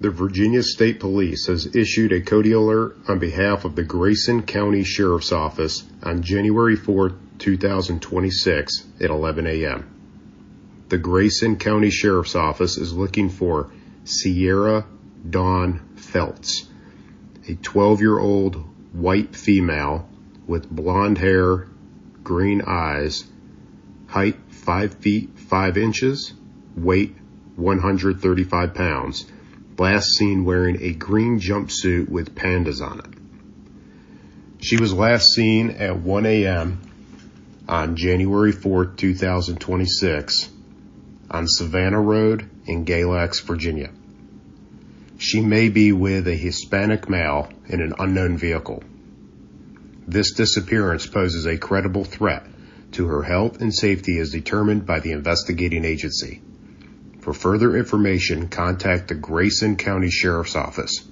The Virginia State Police has issued a CODI alert on behalf of the Grayson County Sheriff's Office on January 4, 2026 at 11 a.m. The Grayson County Sheriff's Office is looking for Sierra Dawn Feltz, a 12-year-old white female with blonde hair, green eyes, height 5 feet 5 inches, weight 135 pounds, last seen wearing a green jumpsuit with pandas on it. She was last seen at 1 a.m. on January 4, 2026 on Savannah Road in Galax, Virginia. She may be with a Hispanic male in an unknown vehicle. This disappearance poses a credible threat to her health and safety as determined by the investigating agency. For further information, contact the Grayson County Sheriff's Office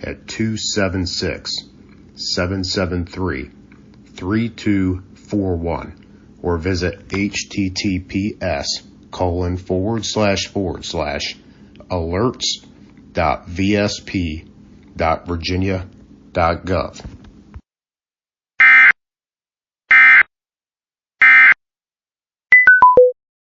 at 276-773-3241 or visit https://alerts.vsp.virginia.gov.